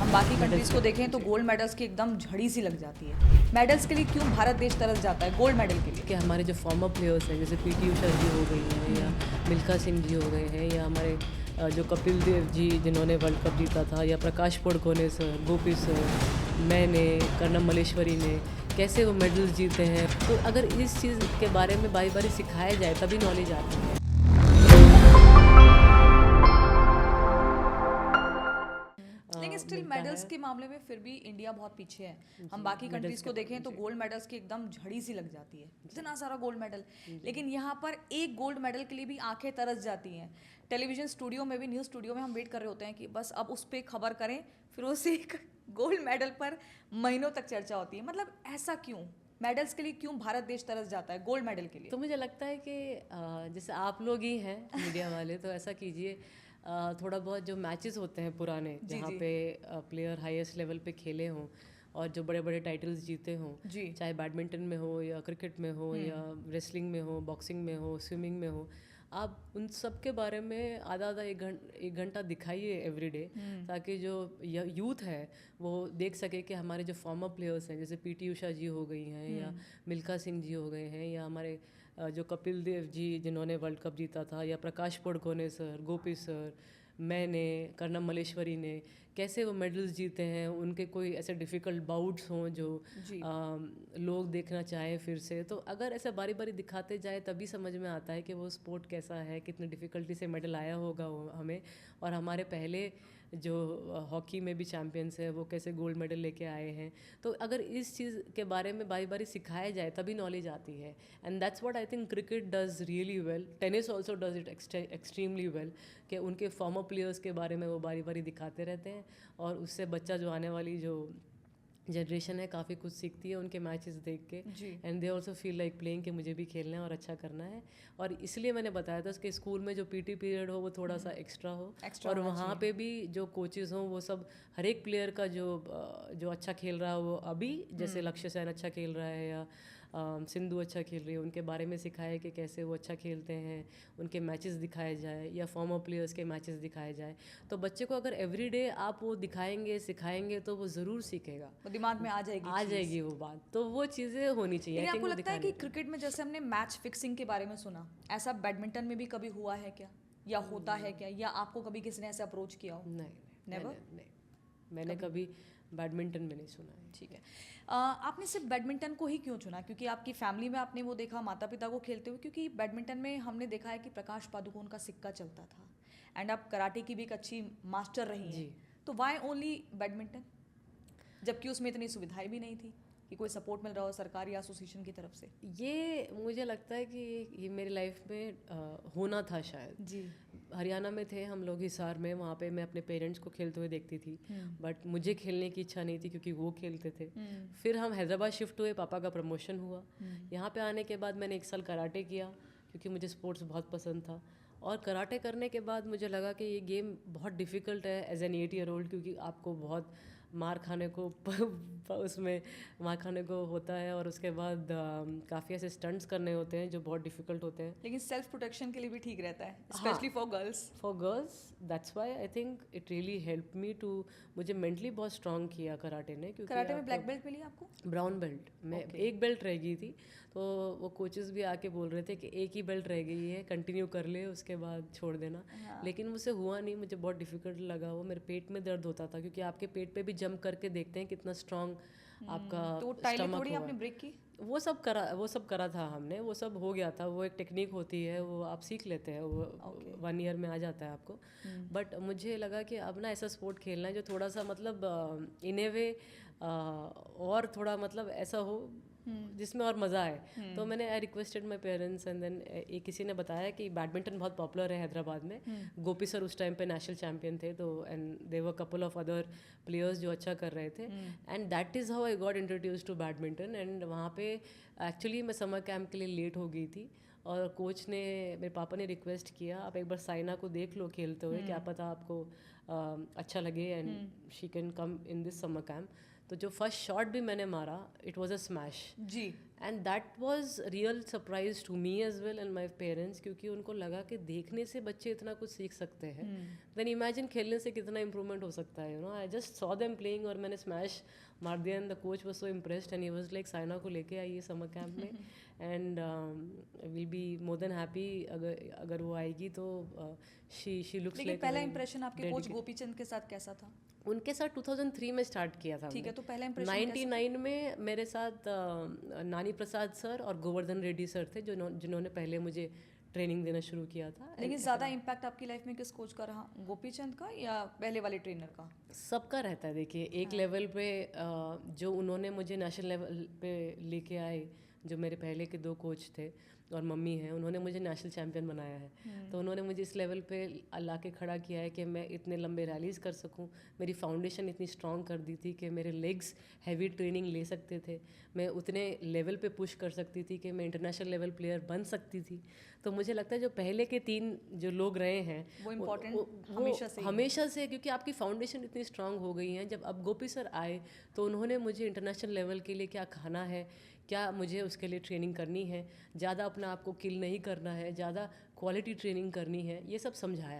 हम बाकी कंट्रीज को देखें तो गोल्ड मेडल्स की एकदम झड़ी सी लग जाती है। मेडल्स के लिए क्यों भारत देश तरस जाता है गोल्ड मेडल के लिए? कि हमारे जो फॉर्मर प्लेयर्स हैं जैसे पीटी उषा जी हो गई हैं या मिल्खा सिंह जी हो गए हैं या हमारे जो कपिल देव जी जिन्होंने वर्ल्ड कप जीता था या प्रकाश पड़कोने सर, गोपी सर, मैंने, कर्णम मल्लेश्वरी ने कैसे वो मेडल्स जीते हैं। तो अगर इस चीज़ के बारे में बारी बारी सिखाया जाए तभी नॉलेज आती है। लेकिन स्टिल मेडल्स के मामले में फिर भी इंडिया बहुत पीछे है। हम बाकी कंट्रीज को देखें तो गोल्ड मेडल्स की एकदम झड़ी सी लग जाती है, इतना सारा गोल्ड मेडल। लेकिन यहाँ पर एक गोल्ड मेडल के लिए भी आंखें तरस जाती हैं। टेलीविजन स्टूडियो में भी, न्यूज़ स्टूडियो में हम वेट कर रहे होते हैं कि बस अब उस पर खबर करें, फिर उस एक गोल्ड मेडल पर महीनों तक चर्चा होती है। मतलब ऐसा क्यों? मेडल्स के लिए क्यों भारत देश तरस जाता है गोल्ड मेडल के लिए? तो मुझे लगता है कि जैसे आप लोग ही हैं मीडिया वाले, तो ऐसा कीजिए, थोड़ा बहुत जो मैचेस होते हैं पुराने जहाँ पे प्लेयर हाईएस्ट लेवल पे खेले हों और जो बड़े बड़े टाइटल्स जीते हों, चाहे बैडमिंटन में हो या क्रिकेट में हो या रेसलिंग में हो, बॉक्सिंग में हो, स्विमिंग में हो, आप उन सब के बारे में आधा आधा एक घंटा दिखाइए एवरीडे, ताकि जो यूथ है वो देख सके कि हमारे जो फॉर्मर प्लेयर्स हैं जैसे पीटी उषा जी हो गई हैं या मिल्खा सिंह जी हो गए हैं या हमारे जो कपिल देव जी जिन्होंने वर्ल्ड कप जीता था या प्रकाश पड़कोने सर, गोपी सर, मैंने, कर्णम मल्लेश्वरी ने कैसे वो मेडल्स जीते हैं। उनके कोई ऐसे डिफ़िकल्ट बाउट्स हों जो लोग देखना चाहें फिर से, तो अगर ऐसे बारी बारी दिखाते जाए तभी समझ में आता है कि वो स्पोर्ट कैसा है, कितनी डिफ़िकल्टी से मेडल आया होगा वो हमें। और हमारे पहले जो हॉकी में भी चैम्पियंस हैं वो कैसे गोल्ड मेडल लेके आए हैं। तो अगर इस चीज़ के बारे में बारी बारी सिखाया जाए तभी नॉलेज आती है। And that's what I think cricket does really well, tennis also does it extremely well, कि उनके फॉर्मर प्लेयर्स के बारे में वो बारी बारी दिखाते रहते हैं और उससे बच्चा जो आने वाली जो जनरेशन है काफ़ी कुछ सीखती है उनके मैचेस देख के। And they also feel like playing कि मुझे भी खेलना है और अच्छा करना है। और इसलिए मैंने बताया था कि स्कूल में जो पीटी पीरियड हो वो थोड़ा सा एक्स्ट्रा हो और वहाँ पे भी जो कोचेज़ हों वो सब हर एक प्लेयर का जो अच्छा खेल रहा है वो अभी जैसे लक्ष्य सेन अच्छा खेल रहा है या सिंधु अच्छा खेल रही है, उनके बारे में सिखाए कि कैसे वो अच्छा खेलते हैं, उनके मैचेस दिखाए जाए या फॉर्मर प्लेयर्स के मैचेस दिखाए जाए। तो बच्चे को अगर एवरीडे आप वो दिखाएंगे सिखाएंगे तो वो ज़रूर सीखेगा, वो दिमाग में आ जाएगी वो बात। तो वो चीज़ें होनी चाहिए। लेकिन आपको लगता है कि क्रिकेट में जैसे हमने मैच फिक्सिंग के बारे में सुना, ऐसा बैडमिंटन में भी कभी हुआ है क्या, या होता है क्या, या आपको कभी किसी ने ऐसे अप्रोच किया हो? नहीं, नेवर। मैंने कभी बैडमिंटन में नहीं सुना है। ठीक है। आपने सिर्फ बैडमिंटन को ही क्यों चुना? क्योंकि आपकी फैमिली में आपने वो देखा माता पिता को खेलते हुए, क्योंकि बैडमिंटन में हमने देखा है कि प्रकाश पादुकोण का सिक्का चलता था, एंड आप कराटे की भी एक अच्छी मास्टर रही हैं, तो वाई ओनली बैडमिंटन, जबकि उसमें इतनी सुविधाएं भी नहीं थी कि कोई सपोर्ट मिल रहा हो सरकारी एसोसिएशन की तरफ से? ये मुझे लगता है कि ये मेरी लाइफ में होना था शायद। जी। हरियाणा में थे हम लोग, हिसार में, वहाँ पे मैं अपने पेरेंट्स को खेलते हुए देखती थी, बट मुझे खेलने की इच्छा नहीं थी क्योंकि वो खेलते थे। फिर हम हैदराबाद शिफ्ट हुए, पापा का प्रमोशन हुआ। यहाँ पे आने के बाद मैंने 1 साल कराटे किया क्योंकि मुझे स्पोर्ट्स बहुत पसंद था। और कराटे करने के बाद मुझे लगा कि ये गेम बहुत डिफ़िकल्ट है एज एन 8 ईयर ओल्ड, क्योंकि आपको बहुत मार खाने को उसमें मार खाने को होता है और उसके बाद काफ़ी ऐसे स्टंट्स करने होते हैं जो बहुत डिफ़िकल्ट होते हैं। लेकिन सेल्फ प्रोटेक्शन के लिए भी ठीक रहता है, specially for girls. That's why I think it really help me too, मुझे मेंटली बहुत स्ट्रांग किया कराटे ने। क्योंकि कराटे में ब्लैक बेल्ट मिली आपको? ब्राउन बेल्ट में एक बेल्ट रह गई थी, तो वो कोचेस भी आके बोल रहे थे कि एक ही बेल्ट रह गई है, कंटिन्यू कर ले, उसके बाद छोड़ देना। लेकिन मुझसे हुआ नहीं, मुझे बहुत डिफिकल्ट लगा वो। मेरे पेट में दर्द होता था क्योंकि आपके पेट पे भी जंप करके देखते हैं कितना स्ट्रांग आपका स्टमक हुआ। आपने ब्रेक की? वो सब करा था हमने, वो सब हो गया था। वो एक टेक्निक होती है, वो आप सीख लेते हैं, वो 1 ईयर में आ जाता है आपको। बट मुझे लगा कि अब ना ऐसा स्पोर्ट खेलना है जो थोड़ा सा मतलब इन ए वे और थोड़ा मतलब ऐसा हो जिसमें और मज़ा आए। तो मैंने I requested my parents and then एक किसी ने बताया कि बैडमिंटन बहुत पॉपुलर है हैदराबाद में। गोपी सर उस टाइम पे नेशनल चैम्पियन थे, तो and there were couple of other players जो अच्छा कर रहे थे, and that is how I got introduce to badminton. And वहाँ पे एक्चुअली मैं समर कैंप के लिए लेट हो गई थी और कोच ने, मेरे पापा ने रिक्वेस्ट किया, आप एक बार साइना को देख लो खेलते हुए, क्या पता आपको अच्छा लगे and she can come in this summer camp. तो जो फर्स्ट शॉट भी मैंने मारा इट वाज अ स्मैश जी। And that was real surprise to me as well and my parents, क्योंकि उनको लगा कि देखने से बच्चे इतना कुछ सीख सकते हैं, देन इमेजिन खेलने से कितना इंप्रूवमेंट हो सकता है। I just saw them playing और मैंने स्मैश मार दिया and the coach was so impressed and he was like Saina को लेके आइए समर कैंप में and will be more than happy अगर वो आएगी तो शी लुक्स लेकिन लाइक। पहला इंप्रेशन आपके कोच गोपीचंद के साथ कैसा था? उनके साथ 2003 में स्टार्ट किया था। ठीक है, तो पहला इंप्रेशन 99 में मेरे साथ नानी प्रसाद सर और गोवर्धन रेड्डी सर थे जिन्होंने पहले मुझे ट्रेनिंग देना शुरू किया था। लेकिन ज़्यादा इम्पैक्ट आपकी लाइफ में किस कोच का रहा, गोपीचंद का या पहले वाले ट्रेनर का? सबका रहता है। देखिए एक लेवल पे जो उन्होंने मुझे नेशनल लेवल पे लेके आए, जो मेरे पहले के 2 कोच थे और मम्मी हैं, उन्होंने मुझे नेशनल चैम्पियन बनाया है। तो उन्होंने मुझे इस लेवल पे ला के खड़ा किया है कि मैं इतने लंबे रैलीज़ कर सकूं। मेरी फाउंडेशन इतनी स्ट्रॉन्ग कर दी थी कि मेरे लेग्स हैवी ट्रेनिंग ले सकते थे, मैं उतने लेवल पे पुश कर सकती थी कि मैं इंटरनेशनल लेवल प्लेयर बन सकती थी। तो मुझे लगता है जो पहले के 3 जो लोग रहे हैं वो इम्पोर्टेंट हमेशा से, क्योंकि आपकी फाउंडेशन इतनी स्ट्रांग हो गई है। जब अब गोपी सर आए तो उन्होंने मुझे इंटरनेशनल लेवल के लिए क्या खाना है, क्या मुझे उसके लिए ट्रेनिंग करनी है, ज़्यादा अपना आप को किल नहीं करना है, ज़्यादा क्वालिटी ट्रेनिंग करनी है, ये सब समझाया है।